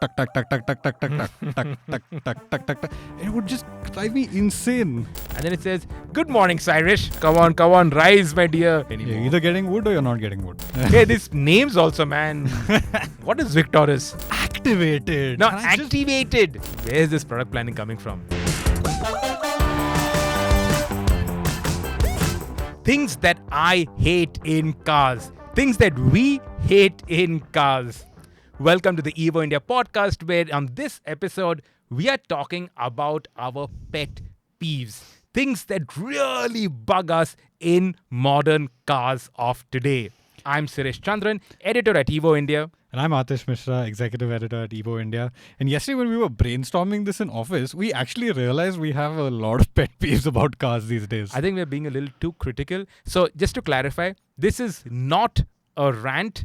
tuck, tuck, tuck, tuck, tuck, tuck, tuck, tuck, tuck, tuck, tuck, tuck, tuck, tuck. It would just drive me insane. And then it says, "Good morning, Sirish. Come on, rise, my dear." You're either getting wood or you're not getting wood. Hey, these names also, man. What is Victoris? Activated. No, activated. Where is this product planning coming from? Things that I hate in cars. Things that we hate in cars. Welcome to the Evo India podcast, where on this episode, we are talking about our pet peeves. Things that really bug us in modern cars of today. I'm Sirish Chandran, editor at Evo India. And I'm Aatish Mishra, executive editor at Evo India. And yesterday when we were brainstorming this in office, we actually realized we have a lot of pet peeves about cars these days. I think we're being a little too critical. So just to clarify, this is not a rant,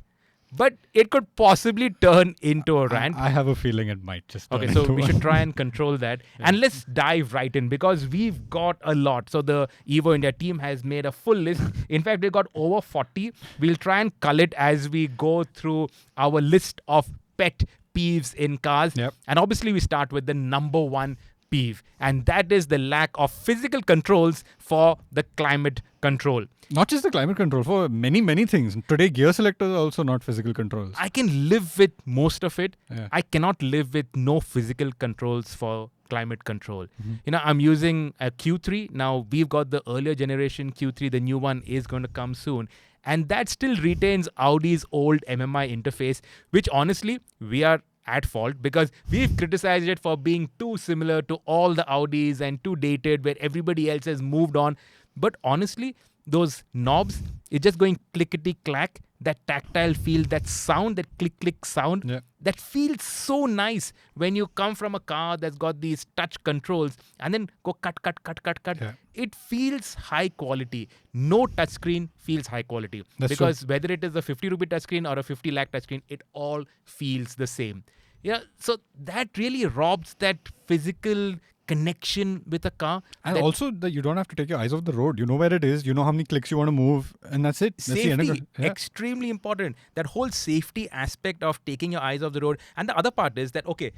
but it could possibly turn into a rant. I have a feeling it might just turn Okay, so into we one. should try and control that. Yeah. And let's dive right in because we've got a lot. So the Evo India team has made a full list. In fact, we've got over 40. We'll try and cull it as we go through our list of pet peeves in cars. Yep. And obviously, we start with the number one peeve. And that is the lack of physical controls for the climate control. Not just the climate control, for many, many things. Today, gear selectors are also not physical controls. I can live with most of it. Yeah. I cannot live with no physical controls for climate control. You know, I'm using a Q3. Now, we've got the earlier generation Q3. The new one is going to come soon. And that still retains Audi's old MMI interface, which honestly, we are at fault because we've criticized it for being too similar to all the Audis and too dated where everybody else has moved on. But honestly, those knobs, it's just going clickety-clack, that tactile feel, that sound, that click-click sound, Yeah. that feels so nice when you come from a car that's got these touch controls and then go cut. Yeah. It feels high quality. No touchscreen feels high quality. That's because whether it is a 50 rupee touchscreen or a 50 lakh touchscreen, it all feels the same. Yeah, so that really robs that physical connection with a car. And that also, that you don't have to take your eyes off the road. You know where it is. You know how many clicks you want to move. And that's it. That's the end of safety, it. Yeah. extremely important. That whole safety aspect of taking your eyes off the road. And the other part is that, okay,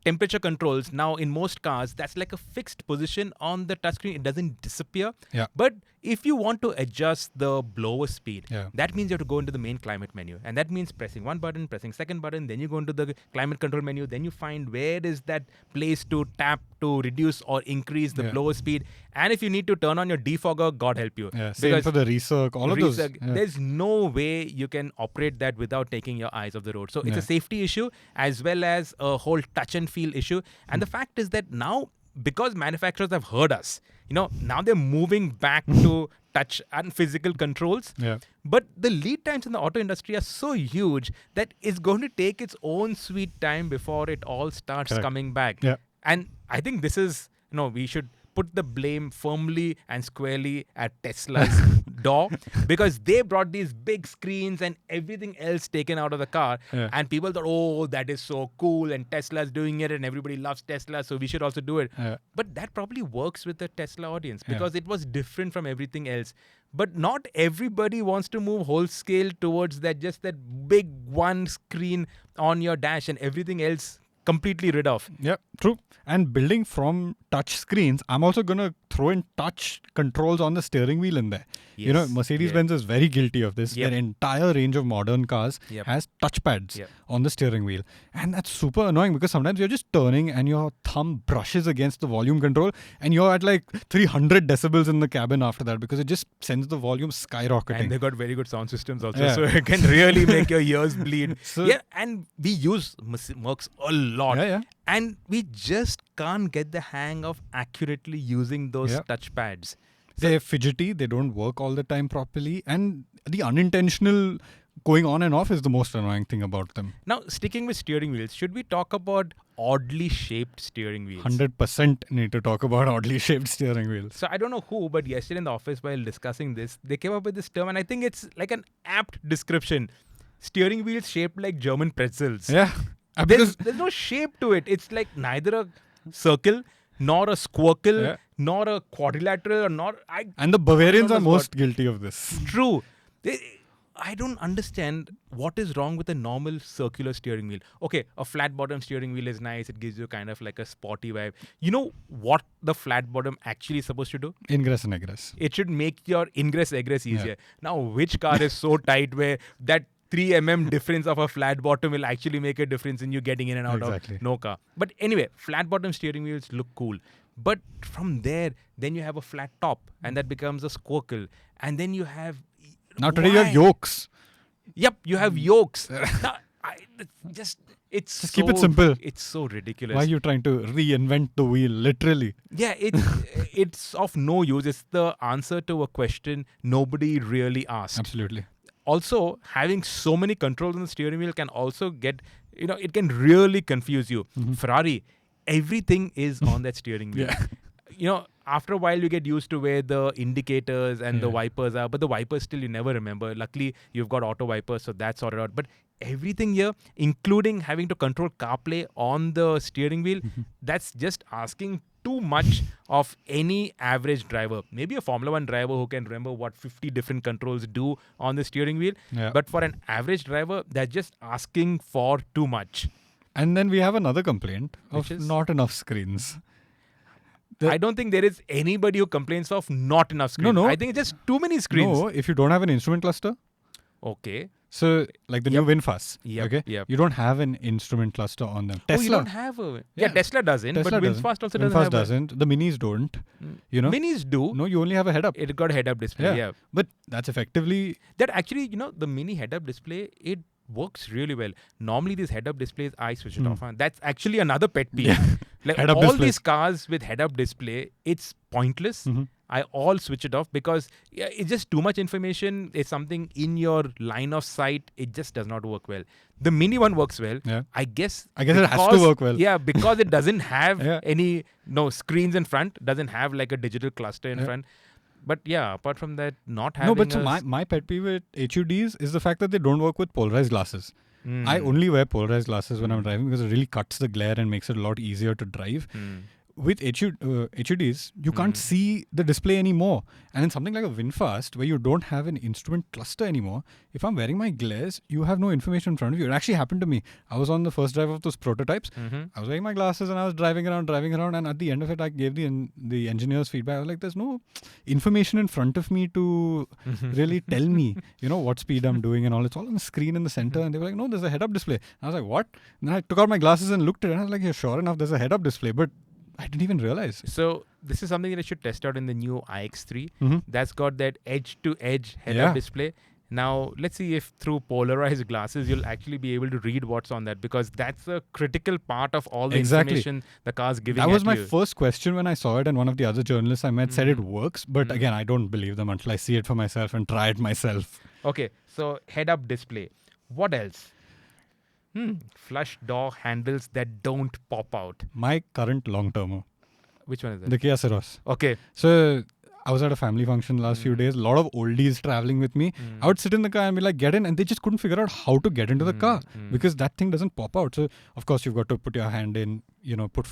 temperature controls, now in most cars, that's like a fixed position on the touchscreen. It doesn't disappear. Yeah. But if you want to adjust the blower speed, Yeah. that means you have to go into the main climate menu. And that means pressing one button, pressing second button, then you go into the climate control menu, then you find where is that place to tap to reduce or increase the Yeah. blower speed. And if you need to turn on your defogger, God help you. Yeah, same for the recirc, all of those. Recirc, Yeah. There's no way you can operate that without taking your eyes off the road. So it's Yeah. a safety issue as well as a whole touch and feel issue. And the fact is that now, because manufacturers have heard us, now they're moving back to touch and physical controls. Yeah. But the lead times in the auto industry are so huge that it's going to take its own sweet time before it all starts Correct. coming back. Yeah. And I think this is, we should put the blame firmly and squarely at Tesla's door because they brought these big screens and everything else taken out of the car. Yeah. And people thought, oh, that is so cool and Tesla's doing it and everybody loves Tesla, so we should also do it. Yeah. But that probably works with the Tesla audience Yeah. because it was different from everything else. But not everybody wants to move whole scale towards that, just that big one screen on your dash and everything else completely rid of. Yeah, true. And building from touch screens, I'm also going to throw in touch controls on the steering wheel in there. Yes. Mercedes-Benz is very guilty of this. Yep. Their entire range of modern cars Yep. has touchpads Yep. on the steering wheel. And that's super annoying because sometimes you're just turning and your thumb brushes against the volume control and you're at like 300 decibels in the cabin after that because it just sends the volume skyrocketing. And they got very good sound systems also, Yeah. so it can really make your ears bleed. So- Yeah, and we use Mercs a lot. Yeah, yeah. And we just can't get the hang of accurately using those Yeah. touchpads. They're fidgety, they don't work all the time properly, and the unintentional going on and off is the most annoying thing about them. Now, sticking with steering wheels, should we talk about oddly shaped steering wheels? 100% need to talk about oddly shaped steering wheels. So I don't know who, but yesterday in the office while discussing this, they came up with this term and I think it's like an apt description. Steering wheels shaped like German pretzels. Yeah. There's no shape to it. It's like neither a circle, nor a squircle, Yeah. nor a quadrilateral, or And the Bavarians I are don't know most guilty of this. True. I don't understand what is wrong with a normal circular steering wheel. Okay, a flat bottom steering wheel is nice. It gives you kind of like a sporty vibe. You know what the flat bottom actually is supposed to do? Ingress and egress. It should make your ingress egress easier. Now, which car is so tight where that 3 difference of a flat bottom will actually make a difference in you getting in and out Exactly. of no car? But anyway, flat bottom steering wheels look cool. But from there, then you have a flat top and that becomes a squircle. And then you have... Now today you have Why? yokes. Yep, you have yokes. Now, it's Just keep it simple. It's so ridiculous. Why are you trying to reinvent the wheel, literally? Yeah, it's of no use. It's the answer to a question nobody really asked. Absolutely. Also, having so many controls on the steering wheel can also get, it can really confuse you. Ferrari, everything is on that steering wheel. After a while you get used to where the indicators and the wipers are, but the wipers still you never remember. Luckily, you've got auto wipers, so that's sorted out. But everything here, including having to control CarPlay on the steering wheel, that's just asking too much of any average driver. Maybe a Formula 1 driver who can remember what 50 different controls do on the steering wheel. Yeah. But for an average driver, they're just asking for too much. And then we have another complaint of Which is? not enough screens. I don't think there is anybody who complains of not enough screens. No. I think it's just too many screens. No, if you don't have an instrument cluster, Okay. so like the new VinFast, Yep, okay, yep. you don't have an instrument cluster on them. Oh, you Tesla, don't have a... Yeah. Tesla doesn't, Tesla but doesn't. VinFast also VinFast doesn't have doesn't. The Minis don't. Minis do. No, you only have a head-up. It got a head-up display, yeah. But that's effectively That actually, the mini head-up display, it works really well. Normally, these head-up displays, I switch it off. And that's actually another pet peeve. Yeah. Like Head-up all displays. these cars with head-up display, it's pointless. I all switch it off because it's just too much information. It's something in your line of sight. It just does not work well. The mini one works well. Yeah. I guess it has to work well. Yeah, because it doesn't have Yeah. any screens in front, doesn't have like a digital cluster in Yeah. front. But yeah, apart from that, not having No, but so a my pet peeve with HUDs is the fact that they don't work with polarized glasses. I only wear polarized glasses when I'm driving because it really cuts the glare and makes it a lot easier to drive. With HUDs, you can't see the display anymore. And in something like a VinFast, where you don't have an instrument cluster anymore, if I'm wearing my glares, you have no information in front of you. It actually happened to me. I was on the first drive of those prototypes. I was wearing my glasses and I was driving around. And at the end of it, I gave the engineers feedback. I was like, there's no information in front of me to really tell me, what speed I'm doing and all. It's all on the screen in the center. And they were like, no, there's a head-up display. And I was like, what? And then I took out my glasses and looked at it. And I was like, yeah, sure enough, there's a head-up display. But I didn't even realize. So this is something that I should test out in the new iX3. That's got that edge-to-edge head-up display. Now, let's see if through polarized glasses, you'll actually be able to read what's on that, because that's a critical part of all the information the car's giving That was at my you. first question when I saw it, and one of the other journalists I met said it works. But again, I don't believe them until I see it for myself and try it myself. Okay, so head-up display. What else? Flush door handles that don't pop out. My current long-termer, Which one is that? the Kia Sirish. Okay. So I was at a family function last few days. A lot of oldies traveling with me. I would sit in the car and be like, get in. And they just couldn't figure out how to get into the car because that thing doesn't pop out. So, of course, you've got to put your hand in, put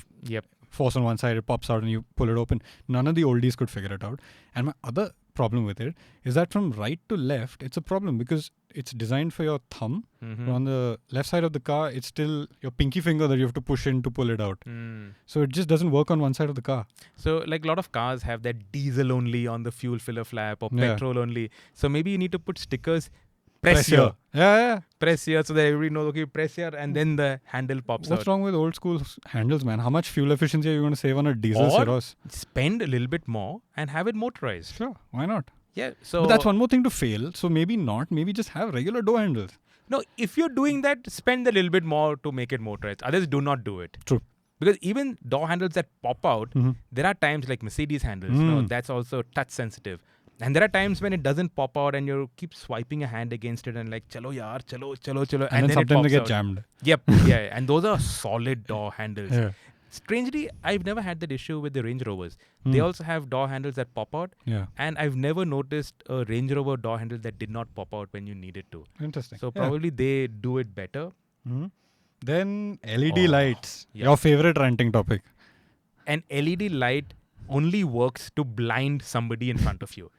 force on one side, it pops out and you pull it open. None of the oldies could figure it out. And my other problem with it is that from right to left, it's a problem because it's designed for your thumb. But on the left side of the car, it's still your pinky finger that you have to push in to pull it out. So it just doesn't work on one side of the car. So like a lot of cars have that diesel only on the fuel filler flap or petrol only. So maybe you need to put stickers. Press here. Yeah. Press here so that everybody knows, okay, press here and then the handle pops What's out. wrong with old school handles, man? How much fuel efficiency are you going to save on a diesel Or Sirish? spend a little bit more and have it motorized. Sure, why not? Yeah. So But that's one more thing to fail. So maybe not. Maybe just have regular door handles. No, if you're doing that, spend a little bit more to make it motorized. Others do not do it. True. Because even door handles that pop out, there are times like Mercedes handles, that's also touch sensitive. And there are times when it doesn't pop out and you keep swiping a hand against it and like, chalo yaar, chalo. And then it sometimes pops they get out. jammed. Yep, yeah. And those are solid door handles. Yeah. Strangely, I've never had that issue with the Range Rovers. They also have door handles that pop out. Yeah. And I've never noticed a Range Rover door handle that did not pop out when you needed to. Interesting. So probably they do it better. Then LED lights. yeah. Your favorite ranting topic. An LED light only works to blind somebody in front of you.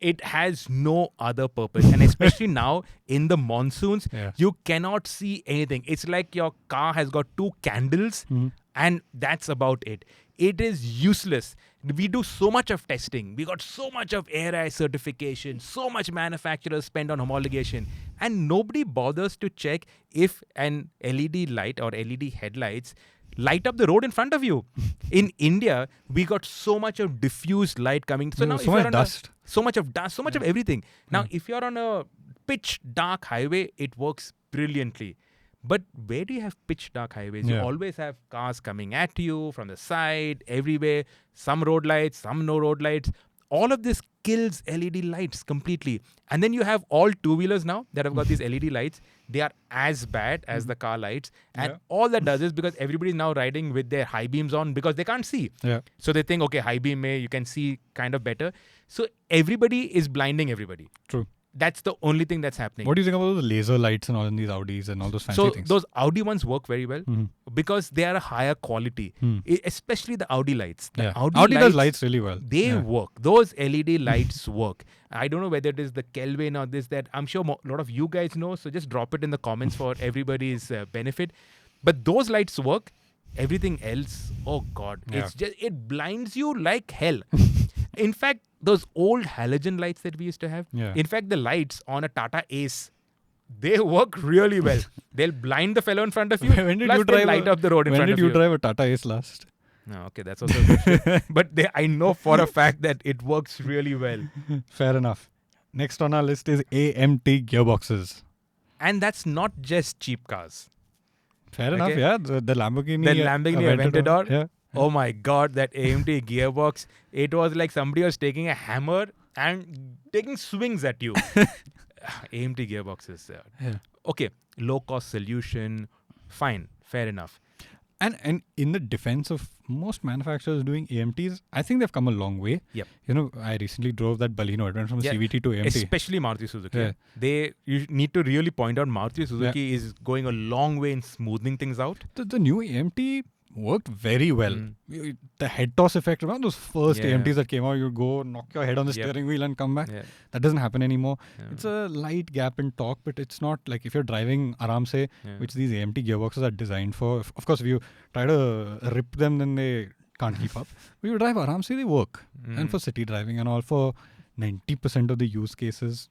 It has no other purpose. And especially now in the monsoons, you cannot see anything. It's like your car has got 2 candles and that's about it. It is useless. We do so much of testing. We got so much of AirEye certification, so much manufacturers spend on homologation, and nobody bothers to check if an LED light or LED headlights light up the road in front of you. In India, we got so much of diffused light coming. So now so much dust. So much of dust, so much of everything. Now, if you're on a pitch dark highway, it works brilliantly. But where do you have pitch dark highways? You always have cars coming at you from the side, everywhere. Some road lights, some no road lights. All of this kills LED lights completely. And then you have all two-wheelers now that have got these LED lights. They are as bad as the car lights. And all that does is because everybody is now riding with their high beams on because they can't see. So they think, okay, high beam you can see kind of better. So everybody is blinding everybody. True. That's the only thing that's happening. What do you think about the laser lights and all in these Audis and all those fancy things? So those Audi ones work very well because they are a higher quality, especially the Audi lights. The Audi does lights really well. They work. Those LED lights work. I don't know whether it is the Kelvin or this, that. I'm sure a lot of you guys know. So just drop it in the comments for everybody's benefit. But those lights work. Everything else, oh God, it blinds you like hell. In fact, those old halogen lights that we used to have, in fact, the lights on a Tata Ace, they work really well. They'll blind the fellow in front of you, when did you drive light up the road in front of you. When did you drive a Tata Ace last? No, okay, that's also good. But I know for a fact that it works really well. Fair enough. Next on our list is AMT gearboxes. And that's not just cheap cars. Fair enough, The Lamborghini. The Lamborghini Aventador. Oh my God, that AMT gearbox. It was like somebody was taking a hammer and taking swings at you. AMT gearboxes. Okay, low cost solution. Fine, fair enough. And in the defense of most manufacturers doing AMTs, I think they've come a long way. Yep. You know, I recently drove that Baleno. It went from CVT to AMT. Especially Maruti Suzuki. You need to really point out Maruti Suzuki is going a long way in smoothing things out. The new AMT worked very well. The head toss effect, remember those first AMTs that came out, you'd go knock your head on the steering wheel and come back? That doesn't happen anymore. It's a light gap in torque, but it's not like if you're driving Aram se, which these AMT gearboxes are designed for. Of course, if you try to rip them, then they can't keep up. But if you drive Aram se, they work. And for city driving and all, for 90% of the use cases,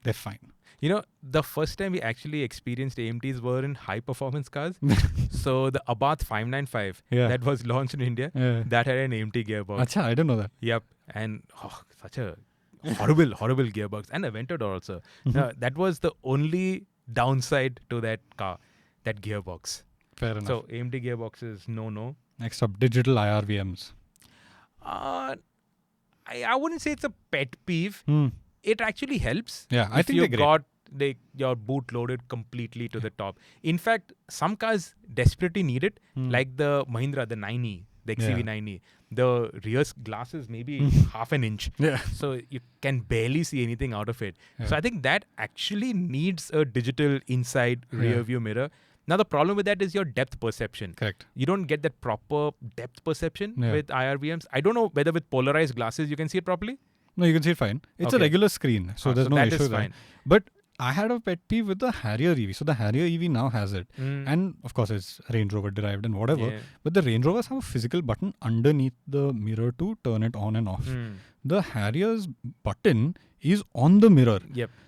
they're fine. You know, the first time we actually experienced AMTs were in high-performance cars. So the Abarth 595 that was launched in India, that had an AMT gearbox. Acha, I didn't know that. Yep. And such a horrible, horrible gearbox. And Aventador also. That was the only downside to that car, that gearbox. Fair enough. So AMT gearboxes, no. Next up, digital IRVMs. I wouldn't say it's a pet peeve. It actually helps. Yeah, I think you got your boot loaded completely to the top. In fact, some cars desperately need it, like the Mahindra, the 9e, the XCV 9e. The rear glasses maybe half an inch. So you can barely see anything out of it. So I think that actually needs a digital inside rear view mirror. Now, the problem with that is your depth perception. Correct. You don't get that proper depth perception with IRVMs. I don't know whether with polarized glasses you can see it properly. No, you can see it fine. It's a regular screen, so there's no issue there. But I had a pet peeve with the Harrier EV. So the Harrier EV now has it. And of course, it's Range Rover derived and whatever. But the Range Rovers have a physical button underneath the mirror to turn it on and off. The Harrier's button is on the mirror.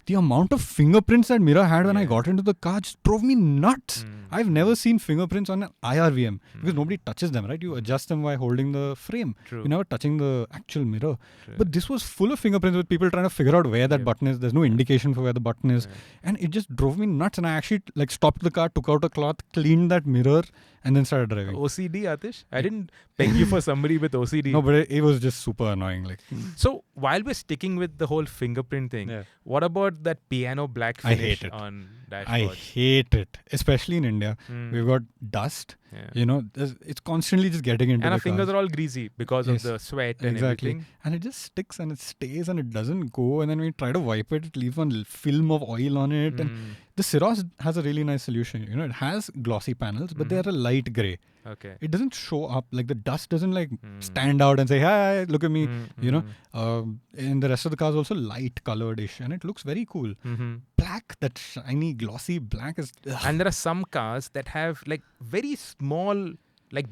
The amount of fingerprints that mirror had when I got into the car just drove me nuts. I've never seen fingerprints on an IRVM because nobody touches them, right? You adjust them by holding the frame. You're never touching the actual mirror. But this was full of fingerprints with people trying to figure out where that button is. There's no indication for where the button is. And it just drove me nuts. And I actually stopped the car, took out a cloth, cleaned that mirror and then started driving. OCD, Aatish? I didn't peg you for somebody with OCD. No, but it was just super annoying. So while we're sticking with the whole fingerprint thing, what about that piano black finish on dashboards? I hate it, especially in India. We've got dust. You know, it's constantly just getting into and the our fingers are all greasy because of the sweat and everything. And it just sticks and it stays and it doesn't go. And then when you try to wipe it, it leaves one film of oil on it. And The Sirish has a really nice solution. It has glossy panels, but they are a light grey. Okay. It doesn't show up, like the dust doesn't stand out and say, "Hi, look at me." In the rest of the cars also light colored-ish, and it looks very cool. Black, that shiny glossy black is. And there are some cars that have like very small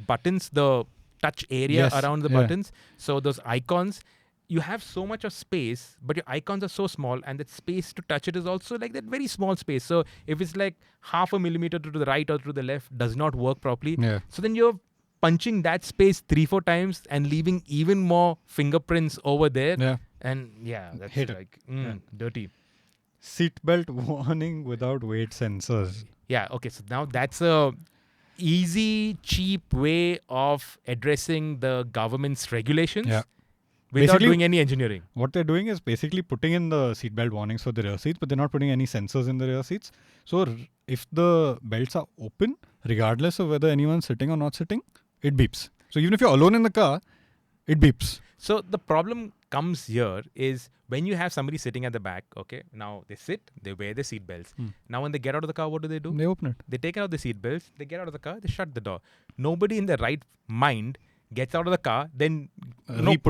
buttons, the touch area around the buttons. So those icons, you have so much of space, but your icons are so small, and that space to touch it is also like that very small space. So if it's like 0.5 millimeter to the right or to the left, does not work properly. Yeah. So then you're punching that space 3-4 times and leaving even more fingerprints over there. Yeah. And that's Hate like dirty. Seatbelt warning without weight sensors. Yeah. Okay. So now that's a easy, cheap way of addressing the government's regulations. Yeah. Without Basically, doing any engineering. What they're doing is basically putting in the seatbelt warnings for the rear seats, but they're not putting any sensors in the rear seats. So if the belts are open, regardless of whether anyone's sitting or not sitting, it beeps. So even if you're alone in the car, it beeps. So the problem comes here is when you have somebody sitting at the back, okay, now they sit, they wear their seatbelts. Now when they get out of the car, what do? They open it. They take out the seatbelts, they get out of the car, they shut the door. Nobody in their right mind gets out of the car, then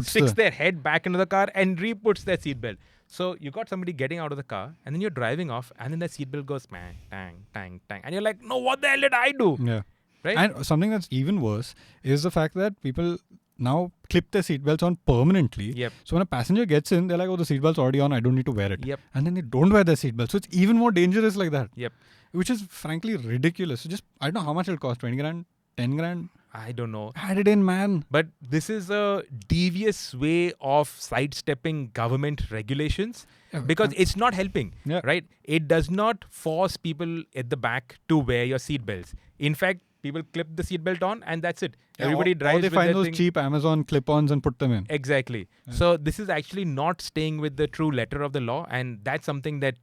sticks their head back into the car and re-puts their seatbelt. So you got somebody getting out of the car, and then you're driving off, and then the seatbelt goes bang, tang, tang, tang, and you're like, no, what the hell did I do? Yeah. Right? And something that's even worse is the fact that people now clip their seatbelts on permanently. Yep. So when a passenger gets in, they're like, oh, the seatbelt's already on, I don't need to wear it. Yep. And then they don't wear their seatbelt. So it's even more dangerous like that. Yep. Which is frankly ridiculous. So I don't know how much it'll cost, 20 grand, 10 grand. I don't know. Add it in, man. But this is a devious way of sidestepping government regulations because it's not helping, right? It does not force people at the back to wear your seatbelts. In fact, people clip the seatbelt on and that's it. Everybody drives with they find those thing. cheap Amazon clip-ons and put them in. Exactly. Yeah. So this is actually not staying with the true letter of the law, and that's something that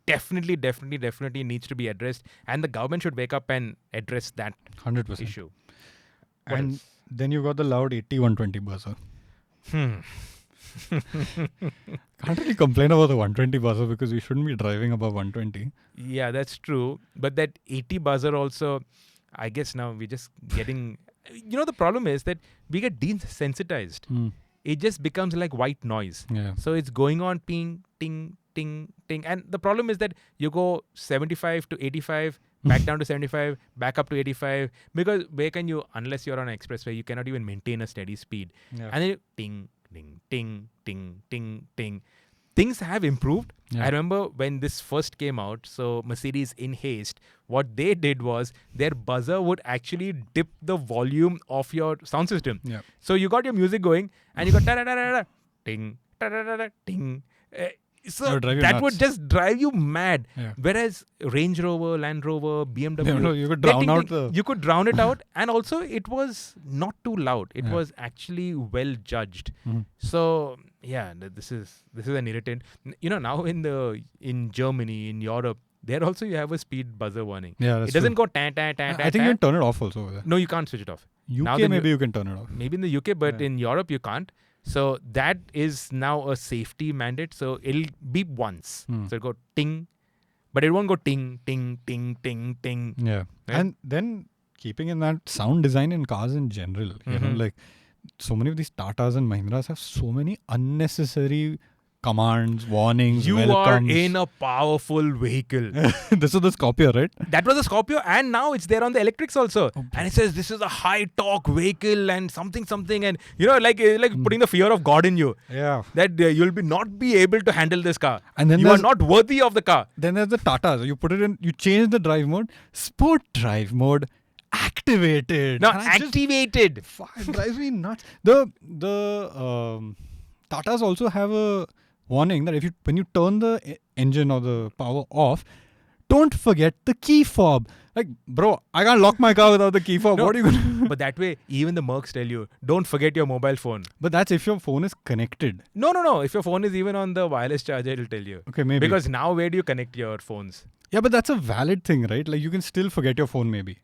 definitely needs to be addressed, and the government should wake up and address that 100% issue. And then you've got the loud 80-120 buzzer. Can't really complain about the 120 buzzer because we shouldn't be driving above 120. Yeah, that's true. But that 80 buzzer also, I guess now we're just getting... the problem is that we get desensitized. It just becomes like white noise. Yeah. So it's going on ping, ting, ting, ting. And the problem is that you go 75 to 85... back down to 75, back up to 85. Because where can you, unless you're on an expressway, you cannot even maintain a steady speed. Yeah. And then you ting, ting, ting, ting, ting, ting. Things have improved. Yeah. I remember when this first came out, so Mercedes in haste, what they did was their buzzer would actually dip the volume of your sound system. Yeah. So you got your music going and you got ta-da-da-da-da, ting, ta-da-da-da, ting. So that nuts. would just drive you mad. Yeah. Whereas Range Rover, Land Rover, BMW, you could drown out the... You could drown it out, and also it was not too loud. It was actually well judged. So yeah, this is an irritant. Now in Germany, in Europe, there also you have a speed buzzer warning. Yeah, that's it doesn't true. go tan tan tan. I think you can turn it off also over there. No, you can't switch it off. UK maybe you can turn it off. Maybe in the UK, but in Europe you can't. So that is now a safety mandate. So it'll beep once. So it'll go ting, but it won't go ting, ting, ting, ting, ting. Yeah. Right? And then keeping in that sound design in cars in general, you know, like so many of these Tatas and Mahindras have so many unnecessary commands, warnings, welcomes. You are in a powerful vehicle. This is the Scorpio, right? That was the Scorpio, and now it's there on the electrics also. Okay. And it says this is a high torque vehicle and something, and like putting the fear of God in you. Yeah. That you'll not be able to handle this car. And then you are not worthy of the car. Then there's the Tatas. You put it in, you change the drive mode, sport drive mode, activated. No, activated. It drives me nuts. The Tatas also have a warning that when you turn the engine or the power off, don't forget the key fob. Like, bro, I can't lock my car without the key fob. What are you going to do? But that way, even the Mercs tell you, don't forget your mobile phone. But that's if your phone is connected. No. If your phone is even on the wireless charger, it'll tell you. Okay, maybe. Because now where do you connect your phones? Yeah, but that's a valid thing, right? Like, you can still forget your phone maybe.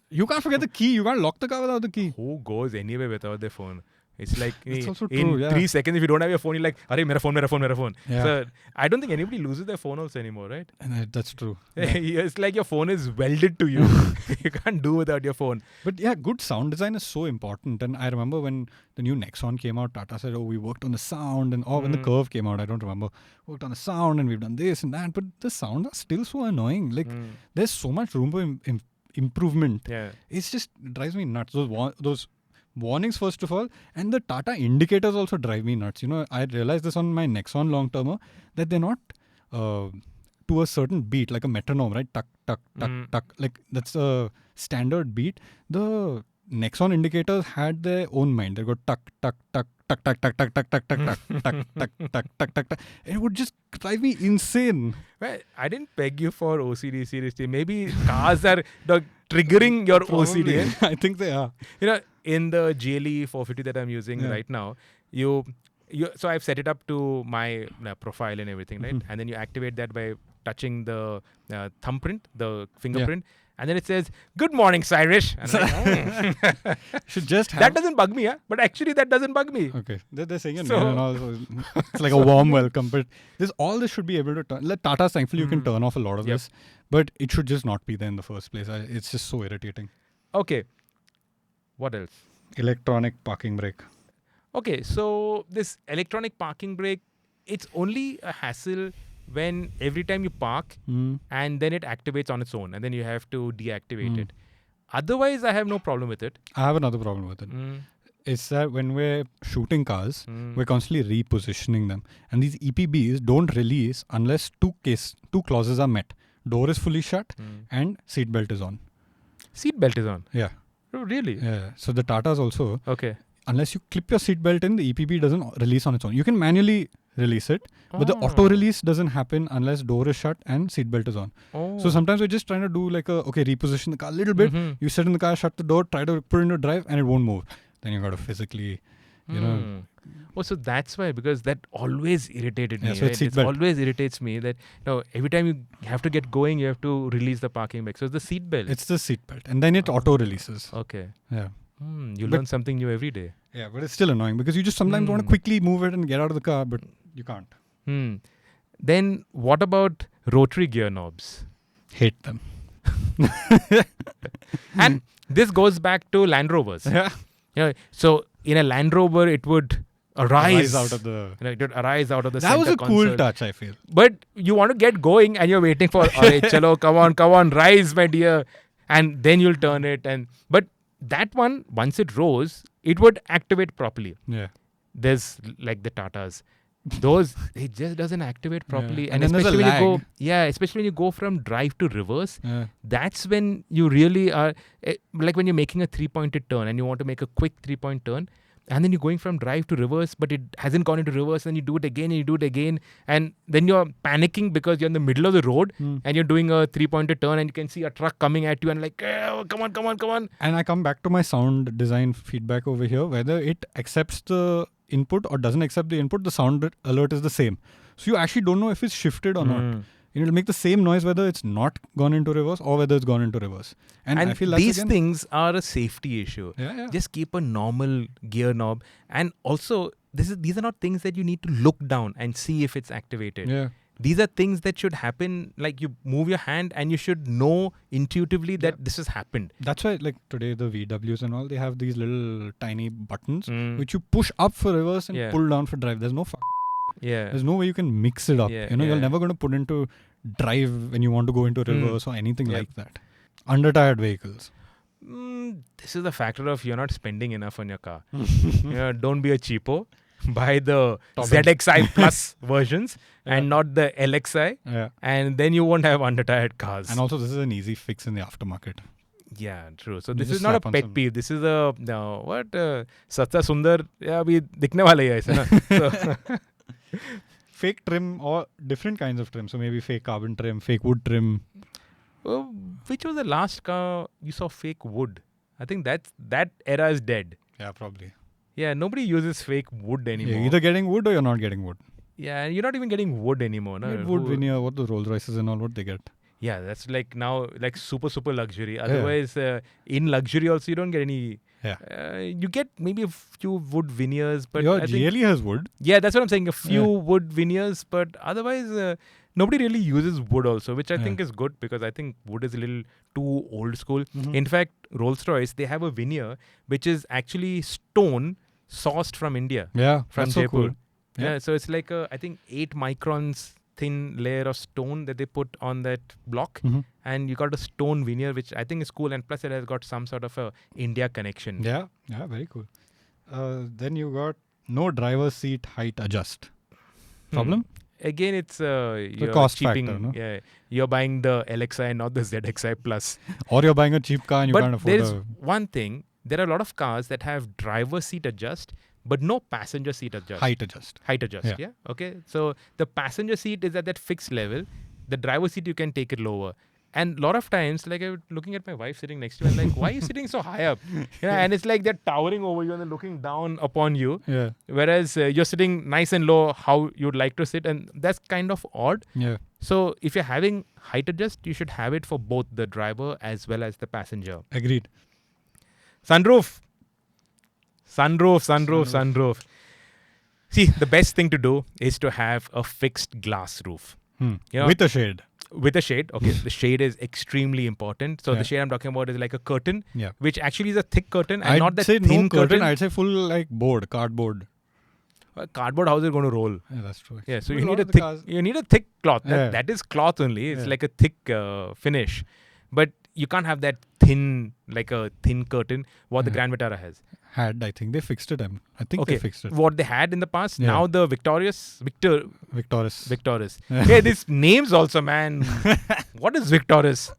You can't forget the key. You can't lock the car without the key. Who goes anywhere without their phone? It's like It's also in true, yeah. 3 seconds, if you don't have your phone, you're like, "Arey, mera phone." Yeah. So I don't think anybody loses their phone also anymore, right? And that's true. Yeah. It's like your phone is welded to you. You can't do without your phone. But yeah, good sound design is so important. And I remember when the new Nexon came out, Tata said, "Oh, we worked on the sound," and when the Curve came out, I don't remember, worked on the sound and we've done this and that. But the sound are still so annoying. Like there's so much room for improvement. Yeah. It's just drives me nuts. Those warnings first of all, and the Tata indicators also drive me nuts. I realized this on my Nexon long termer that they're not to a certain beat, like a metronome, right? Tuck, tuck, tuck, tuck. Like that's a standard beat. The Nexon indicators had their own mind. They go tuck, tuck, tuck, tuck, tuck, tuck, tuck, tuck, tuck, tuck, tuck, tuck, tuck, tuck, tuck, tuck, tuck. It would just drive me insane. Well, I didn't peg you for OCD seriously. Maybe cars are triggering your OCD. Eh? I think they are. In the GLE 450 that I'm using right now, so I've set it up to my profile and everything, right? And then you activate that by touching the thumbprint, the fingerprint. And then it says, "Good morning, Sirish." And I'm like, Should just have... That doesn't bug me, but actually that doesn't bug me. Okay. They're saying your name and all. So it's like a warm welcome. But all this should be able to turn. Like Tata's, thankfully, you can turn off a lot of this. But it should just not be there in the first place. It's just so irritating. Okay. What else? Electronic parking brake. Okay. So this electronic parking brake, it's only a hassle when every time you park and then it activates on its own and then you have to deactivate it. Otherwise, I have no problem with it. I have another problem with it. It's that when we're shooting cars, we're constantly repositioning them. And these EPBs don't release unless two clauses are met. Door is fully shut and seatbelt is on. Seatbelt is on? Yeah. Oh, really? Yeah. So the Tatas also, okay, unless you clip your seatbelt in, the EPB doesn't release on its own. You can manually release it, but the auto release doesn't happen unless door is shut and seatbelt is on. So sometimes we're just trying to do like reposition the car a little bit. You sit in the car, shut the door, try to put it into drive and it won't move. Then you got to physically, Oh, so that's why, because that always irritated me. So right? It always irritates me that every time you have to get going, you have to release the parking brake. So it's the seat belt. It's the seat belt. And then it auto releases. Okay. Yeah. You learn something new every day. Yeah, but it's still annoying because you just sometimes want to quickly move it and get out of the car, but you can't. Then what about rotary gear knobs? Hate them. And this goes back to Land Rovers. Yeah. So in a Land Rover, it would arise out of the... it would arise out of the that center was a console. cool touch, I feel. But you want to get going and you're waiting for, "Alright, chalo, come on, rise, my dear." And then you'll turn it. But that one, once it rose, it would activate properly. Yeah. There's like the Tatas. Those, it just doesn't activate properly. Yeah. And especially when you go from drive to reverse, that's when you really are, like when you're making a 3-pointed turn and you want to make a quick 3-point turn, and then you're going from drive to reverse, but it hasn't gone into reverse, and you do it again, and then you're panicking because you're in the middle of the road and you're doing a 3-pointed turn and you can see a truck coming at you and like, come on. And I come back to my sound design feedback over here, whether it accepts the input or doesn't accept the input, the sound alert is the same. So you actually don't know if it's shifted or not. It'll make the same noise whether it's not gone into reverse or whether it's gone into reverse. And I feel these things are a safety issue. Yeah. Just keep a normal gear knob. And also, these are not things that you need to look down and see if it's activated. Yeah. These are things that should happen, like you move your hand and you should know intuitively that this has happened. That's why, like today, the VWs and all, they have these little tiny buttons which you push up for reverse and pull down for drive. There's no There's no way you can mix it up. You're never going to put into drive when you want to go into reverse or anything like that. Under-tyred vehicles. This is the factor of you're not spending enough on your car. Don't be a cheapo. Buy the ZXI Plus versions and not the LXI. And then you won't have under-tyred cars. And also, this is an easy fix in the aftermarket. Yeah, true. So this is not a pet peeve. This is a Satya Sundar. Yeah, abhi dikhne wala hai aise na. Fake trim or different kinds of trim. So maybe fake carbon trim, fake wood trim. Which was the last car you saw fake wood? I think that era is dead. Yeah, probably. Yeah, nobody uses fake wood anymore. You're either getting wood or you're not getting wood. Yeah, you're not even getting wood anymore. No? Wood veneer, what the Rolls Royces and all, what they get. Yeah, that's like now like super luxury. Otherwise, in luxury also you don't get any. Yeah. You get maybe a few wood veneers, but Your I think GLE has wood. yeah, that's what I'm saying. A few wood veneers, but otherwise nobody really uses wood also, which I think is good because I think wood is a little too old school. In fact, Rolls-Royce, they have a veneer which is actually stone sourced from India. Yeah, From that's so Jaipur. cool. Yeah, so it's like I think 8 microns thin layer of stone that they put on that block, and you got a stone veneer, which I think is cool, and plus it has got some sort of a India connection. Yeah, very cool. Then you got no driver's seat height adjust. Problem? Again, it's you're cost cheaping. factor, no? Yeah, you're buying the LXI, not the ZXI Plus. Or you're buying a cheap car and you can't But afford there's one thing: there are a lot of cars that have driver's seat adjust, but no passenger seat adjust. height adjust. Height adjust. Yeah. Okay. So the passenger seat is at that fixed level. The driver's seat you can take it lower. And a lot of times, like I'm looking at my wife sitting next to me, I'm like, why are you sitting so high up? And it's like they're towering over you and they're looking down upon you. Yeah. Whereas you're sitting nice and low how you'd like to sit. And that's kind of odd. Yeah. So if you're having height adjust, you should have it for both the driver as well as the passenger. Agreed. Sunroof. See, the best thing to do is to have a fixed glass roof. You know, with a shade. With a shade. Okay, the shade is extremely important. So the shade I'm talking about is like a curtain, which actually is a thick curtain and not that say thin no curtain. I'd say full like cardboard. Cardboard, how is it going to roll? Yeah, that's true. Yeah, so you need a thick cloth. That is cloth only. It's like a thick finish. But you can't have that thin, like a thin curtain, what the Grand Vitara has. I think they fixed it. I think they fixed it. What they had in the past, now the Victoris. Hey, these names also, man. What is Victoris?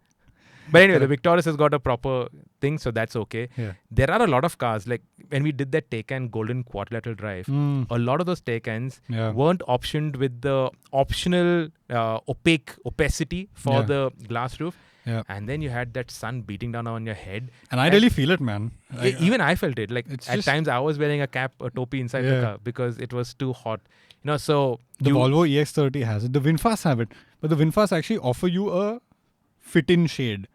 But anyway, the Victoris has got a proper thing, so that's okay. Yeah. There are a lot of cars, like when we did that Taycan Golden Quadrilateral Drive, a lot of those Taycans weren't optioned with the optional opacity for the glass roof. Yeah. And then you had that sun beating down on your head. And I really feel it, man. Even I felt it. Like at times I was wearing a cap, a topi inside the car because it was too hot. You know, so the Volvo EX30 has it. The VinFast have it. But the VinFast actually offer you a fit-in shade.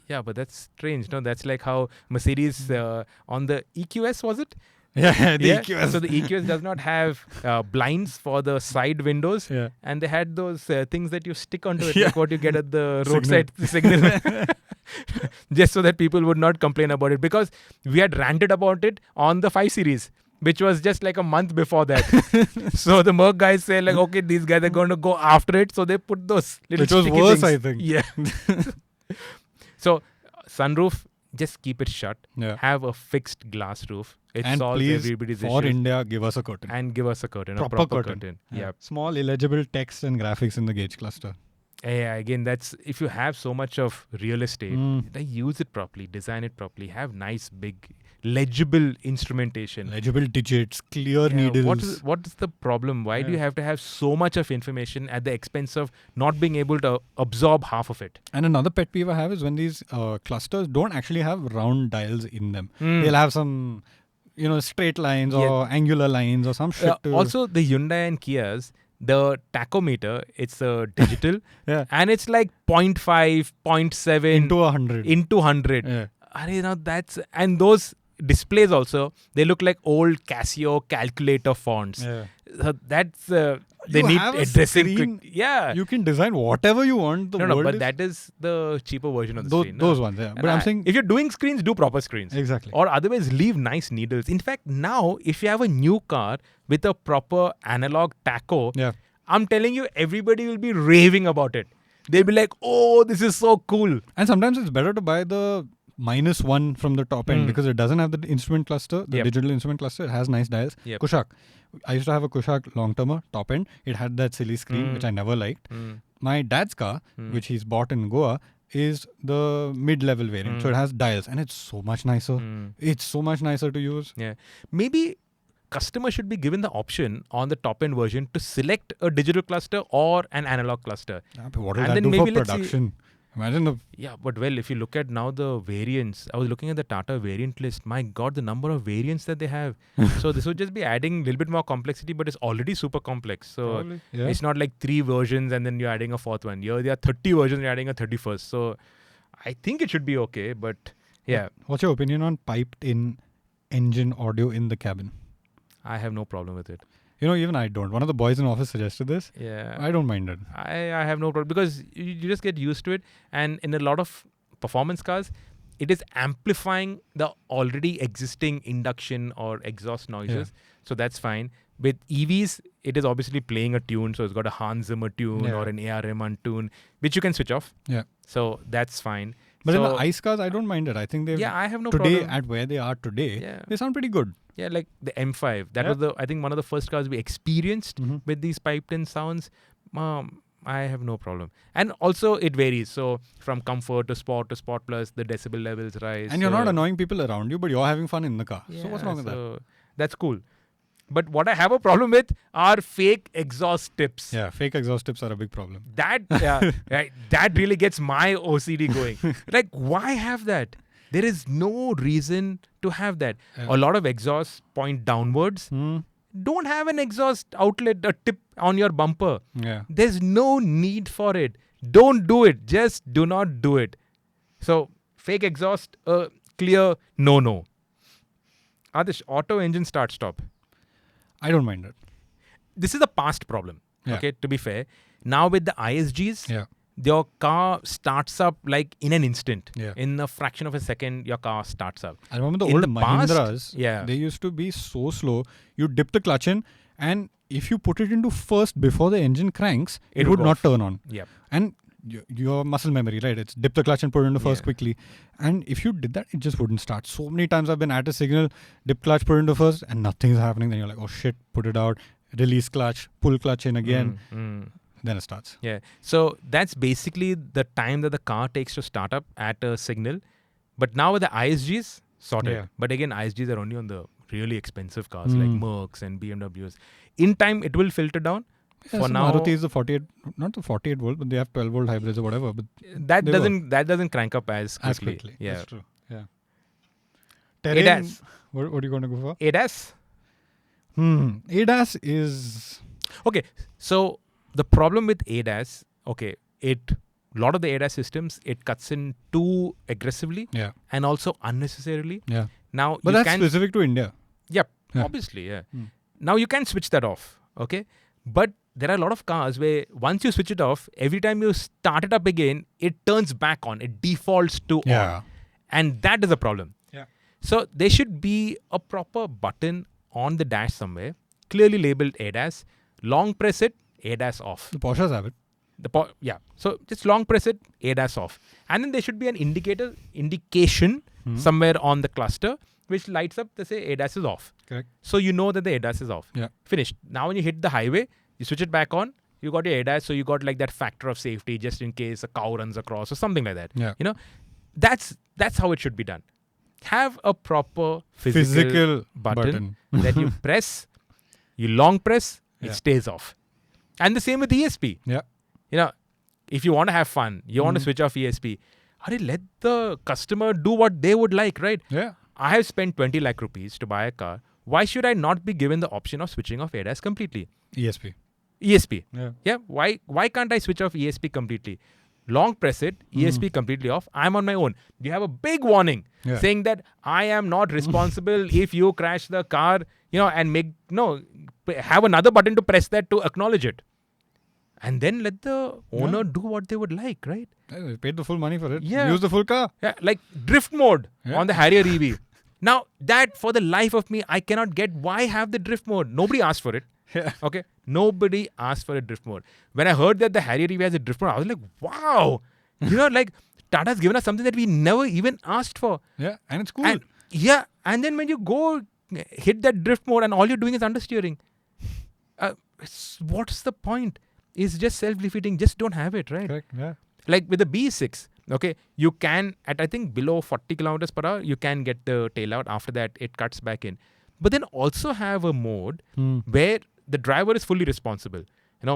Yeah, but that's strange. No, that's like how Mercedes on the EQS, was it? Yeah, the EQS. So the EQS does not have blinds for the side windows, and they had those things that you stick onto it, like what you get at the roadside signal, just so that people would not complain about it. Because we had ranted about it on the 5 Series, which was just like a month before that. So the Merc guys say like, okay, these guys are going to go after it, so they put those little which was sticky worse, things. I think. Yeah. So sunroof, just keep it shut. Have a fixed glass roof. It and solves please, everybody's for issues. India, give us a curtain. And give us a curtain, proper a proper curtain. Yeah. Small illegible text and graphics in the gauge cluster. Yeah, again, that's if you have so much of real estate, use it properly, design it properly, have nice, big, legible instrumentation. Legible digits, clear needles. What is the problem? Why do you have to have so much of information at the expense of not being able to absorb half of it? And another pet peeve I have is when these clusters don't actually have round dials in them. They'll have some, straight lines or angular lines or some shit. Also, the Hyundai and Kias, the tachometer, it's a digital and it's like 0.5, 0.7 into 100. Yeah. And those displays also, they look like old Casio calculator fonts. Yeah. So that's they need addressing quick. Yeah. You can design whatever you want. But that is the cheaper version of the screen. Those ones, yeah. But I'm saying, if you're doing screens, do proper screens. Exactly. Or otherwise, leave nice needles. In fact, now, if you have a new car with a proper analog tacho, I'm telling you, everybody will be raving about it. They'll be like, oh, this is so cool. And sometimes it's better to buy the -1 from the top end because it doesn't have the instrument cluster, the digital instrument cluster. It has nice dials. Kushak. I used to have a Kushak long-termer top end. It had that silly screen, which I never liked. My dad's car, which he's bought in Goa, is the mid-level variant. So it has dials and it's so much nicer. It's so much nicer to use. Yeah. Maybe customers should be given the option on the top-end version to select a digital cluster or an analog cluster. But what will that do for production? Imagine the... Yeah, but well, if you look at now the variants, I was looking at the Tata variant list. My God, the number of variants that they have. So this would just be adding a little bit more complexity, but it's already super complex. So Probably, yeah. it's not like 3 versions and then you're adding a 4th one. Here there are 30 versions, you're adding a 31st. So I think it should be okay, but yeah. What's your opinion on piped in engine audio in the cabin? I have no problem with it. You know, even I don't. One of the boys in office suggested this. Yeah. I don't mind it. I have no problem because you just get used to it. And in a lot of performance cars, it is amplifying the already existing induction or exhaust noises. So that's fine. With EVs, it is obviously playing a tune. So it's got a Hans Zimmer tune or an ARVM tune, which you can switch off. Yeah. So that's fine. But so, in the ICE cars, I don't mind it. I think they've... I have no today, problem. at where they are today, they sound pretty good. Yeah, like the M5. That was I think one of the first cars we experienced with these piped-in sounds. I have no problem. And also it varies. So from comfort to Sport Plus, the decibel levels rise. And you're not annoying people around you, but you're having fun in the car. Yeah, so what's wrong with that? That's cool. But what I have a problem with are fake exhaust tips. Yeah, fake exhaust tips are a big problem. That that really gets my OCD going. Like, why have that? There is no reason to have that. A lot of exhausts point downwards. Don't have an exhaust outlet, a tip on your bumper. Yeah. There's no need for it. Don't do it. Just do not do it. So, fake exhaust, clear no. Aatish, auto engine start-stop. I don't mind it. This is a past problem. Okay, to be fair. Now with the ISGs, your car starts up like in an instant. In a fraction of a second, your car starts up. I remember the old Mahindras, they used to be so slow. You dip the clutch in, and if you put it into first before the engine cranks, it would not turn on. And your muscle memory, right? It's dip the clutch and put it into first quickly. And if you did that, it just wouldn't start. So many times I've been at a signal, dip clutch, put it into first, and nothing's happening. Then you're like, oh shit, put it out, release clutch, pull clutch in again. Then it starts. Yeah. So that's basically the time that the car takes to start up at a signal. But now with the ISGs, sorted. But again, ISGs are only on the really expensive cars like Mercs and BMWs. In time, it will filter down. For now, Maruti is the 48, not the 48 volt, but they have 12 volt hybrids or whatever. But that doesn't crank up as quickly. Yeah, that's true. Yeah. Terrain, ADAS. What are you going to go for? ADAS. ADAS is okay. So the problem with ADAS, a lot of the ADAS systems, it cuts in too aggressively and also unnecessarily. Yeah. Now, but that's specific to India. Yep. Obviously. Yeah. Now you can switch that off. Okay. But there are a lot of cars where once you switch it off, every time you start it up again, it turns back on. It defaults to on. And that is a problem. Yeah. So there should be a proper button on the dash somewhere, clearly labeled ADAS. Long press it, ADAS off. The Porsches have it. So just long press it, ADAS off. And then there should be an indication somewhere on the cluster which lights up to say ADAS is off. Correct. So you know that the ADAS is off. Yeah. Finished. Now when you hit the highway, you switch it back on, you got your ADAS, so you got like that factor of safety just in case a cow runs across or something like that. Yeah. You know, that's how it should be done. Have a proper physical button that you press, you long press, it stays off. And the same with ESP. Yeah. You know, if you want to have fun, you want to switch off ESP, let the customer do what they would like, right? Yeah. I have spent 20 lakh rupees to buy a car. Why should I not be given the option of switching off ADAS completely? ESP. Yeah. Why can't I switch off ESP completely? Long press it, ESP completely off. I'm on my own. You have a big warning saying that I am not responsible if you crash the car, and have another button to press that to acknowledge it. And then let the owner do what they would like, right? They paid the full money for it. Yeah. Use the full car. Yeah, like drift mode on the Harrier EV. Now, that for the life of me, I cannot get why have the drift mode. Nobody asked for it. Yeah. Okay? Nobody asked for a drift mode. When I heard that the Harrier EV has a drift mode, I was like, wow. Tata's given us something that we never even asked for. Yeah, and it's cool. And then when you go hit that drift mode and all you're doing is understeering, what's the point? It's just self-defeating. Just don't have it, right? Correct, yeah. Like with the B6, okay, you can, at I think below 40 kilometers per hour, you can get the tail out. After that, it cuts back in. But then also have a mode where the driver is fully responsible.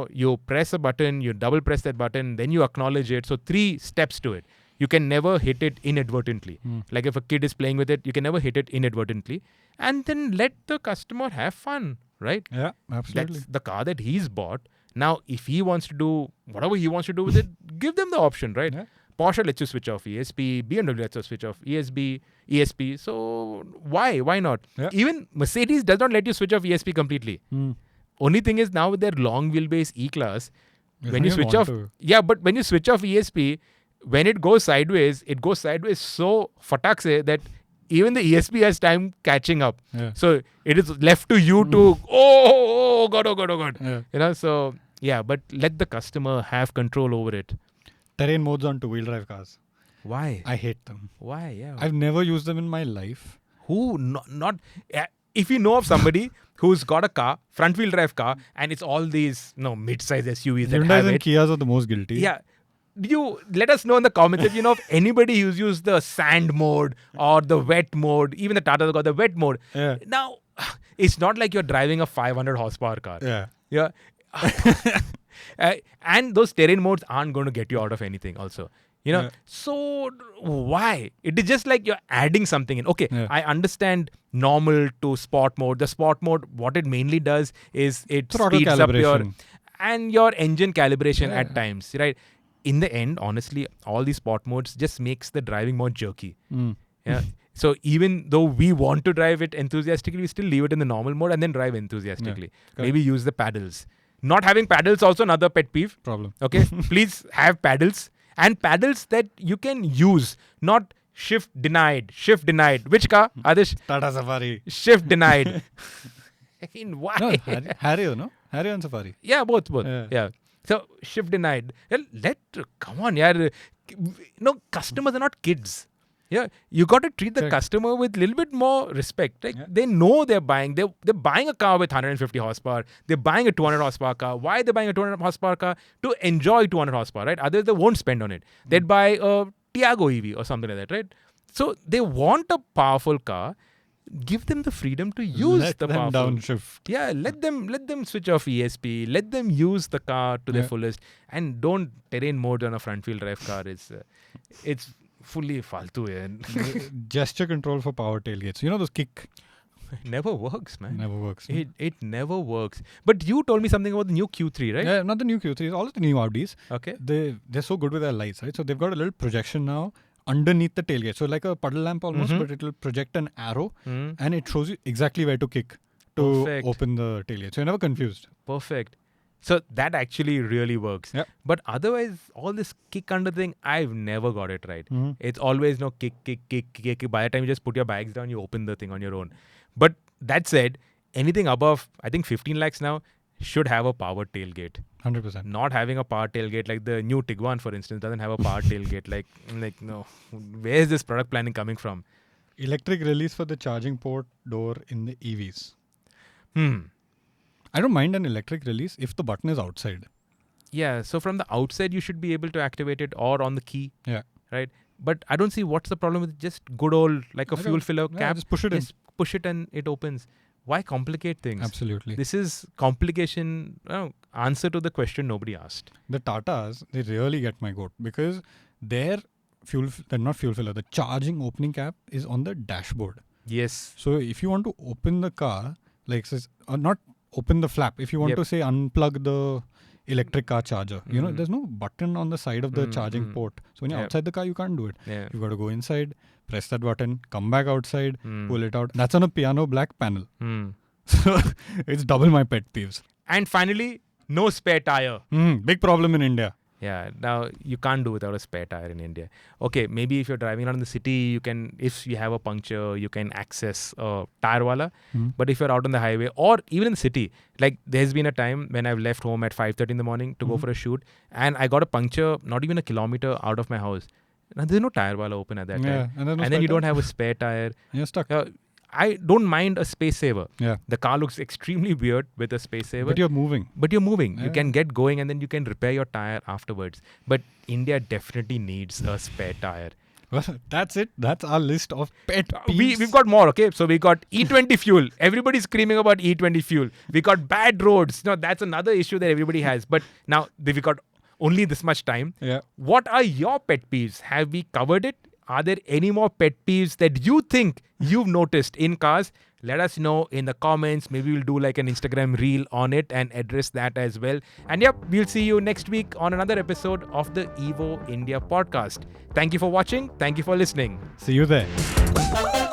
You press a button, you double press that button, then you acknowledge it. So 3 steps to it. You can never hit it inadvertently. Like if a kid is playing with it, you can never hit it inadvertently. And then let the customer have fun, right? Yeah, absolutely. That's the car that he's bought. Now, if he wants to do whatever he wants to do with it, give them the option, right? Yeah. Porsche lets you switch off ESP, BMW lets you switch off ESP. So why not? Yeah. Even Mercedes does not let you switch off ESP completely. Only thing is now with their long wheelbase E-Class, when you switch off, but when you switch off ESP, when it goes sideways so fatakse that even the ESP has time catching up. Yeah. So it is left to you to, oh God. Yeah. So yeah, but let the customer have control over it. Terrain modes on two-wheel drive cars. Why? I hate them. Why? Yeah. I've never used them in my life. Who? Not if you know of somebody who's got a car, front-wheel drive car, and it's all these mid-size SUVs that Hyundais have and it. Kias are the most guilty. Yeah. You let us know in the comments if you know of anybody who's used the sand mode or the wet mode. Even the Tata's got the wet mode. Yeah. Now, it's not like you're driving a 500 horsepower car. Yeah. And those terrain modes aren't going to get you out of anything also. Yeah. So why? It is just like you're adding something in. Okay, Yeah. I understand normal to sport mode. The sport mode, what it mainly does is it Throttle speeds up calibration. your engine calibration Yeah. at times, right? In the end, honestly, all these sport modes just makes the driving more jerky. Yeah. So even though we want to drive it enthusiastically, we still leave it in the normal mode and then drive enthusiastically. Maybe use the paddles. Not having paddles also another pet peeve. Problem. Okay, please have paddles and paddles that you can use, not shift denied. Which car, Aatish? Tata Safari. Shift denied. I mean, why? No, Harrier, no? Harrier and Safari. Yeah, both. Yeah. Yeah. So shift denied. Well, come on, yaar. No, customers are not kids. Yeah, you got to treat the Correct. customer with a little bit more respect. Like Yeah. they know they're buying a car with 150 horsepower. They're buying a 200 horsepower car. Why they're buying a 200 horsepower car? To enjoy 200 horsepower, right? Others they won't spend on it. They'd buy a Tiago EV or something like that, right? So they want a powerful car. Give them the freedom to use Let the them powerful. downshift. Yeah, let them switch off ESP. Let them use the car to their fullest, and don't terrain mode on a front wheel drive car. It's fully faltu. Gesture control for power tailgates. You know those kick? It never works, man. Never works. It never works. But you told me something about the new Q3, right? Yeah, not the new Q3s. All of the new Audis. Okay. They're so good with their lights, right? So they've got a little projection now underneath the tailgate. So like a puddle lamp almost, but it'll project an arrow and it shows you exactly where to kick to Perfect. open the tailgate. So you're never confused. Perfect. So that actually really works. Yeah. But otherwise, all this kick under thing, I've never got it right. It's always kick. By the time you just put your bags down, you open the thing on your own. But that said, anything above, I think 15 lakhs now, should have a power tailgate. 100%. Not having a power tailgate, like the new Tiguan, for instance, doesn't have a power tailgate. Like no, where is this product planning coming from? Electric release for the charging port door in the EVs. I I don't mind an electric release if the button is outside. Yeah, so from the outside, you should be able to activate it or on the key. Yeah. Right? But I don't see what's the problem with just good old, like a fuel filler Yeah, cap. just push it in. Just push it and it opens. Why complicate things? Absolutely. This is complication, answer to the question nobody asked. The Tatas, they really get my goat because they're not fuel filler, the charging opening cap is on the dashboard. Yes. So if you want to open the car, like not open the flap, if you want to say unplug the electric car charger, you know, there's no button on the side of the charging port. So when you're outside the car, you can't do it. Yeah. You've got to go inside, press that button, come back outside, pull it out. That's on a piano black panel. So it's double my pet peeves. And finally, no spare tire. Big problem in India. Yeah, now you can't do without a spare tire in India. Okay, maybe if you're driving around in the city, you can, if you have a puncture, you can access a tire wala. But if you're out on the highway or even in the city, like there's been a time when I've left home at 5:30 in the morning to go for a shoot and I got a puncture not even a kilometer out of my house. Now there's no tire wala open at that time. And then you don't have a spare tire. You're stuck. I don't mind a space saver. Yeah. The car looks extremely weird with a space saver. But you're moving. You can get going and then you can repair your tire afterwards. But India definitely needs a spare tire. Well, that's it. That's our list of pet peeves. We've got more, okay? So we got E20 fuel. Everybody's screaming about E20 fuel. We got bad roads. No, that's another issue that everybody has. But now we got only this much time. Yeah. What are your pet peeves? Have we covered it? Are there any more pet peeves that you think you've noticed in cars? Let us know in the comments. Maybe we'll do like an Instagram reel on it and address that as well. And yep, we'll see you next week on another episode of the Evo India podcast. Thank you for watching. Thank you for listening. See you there.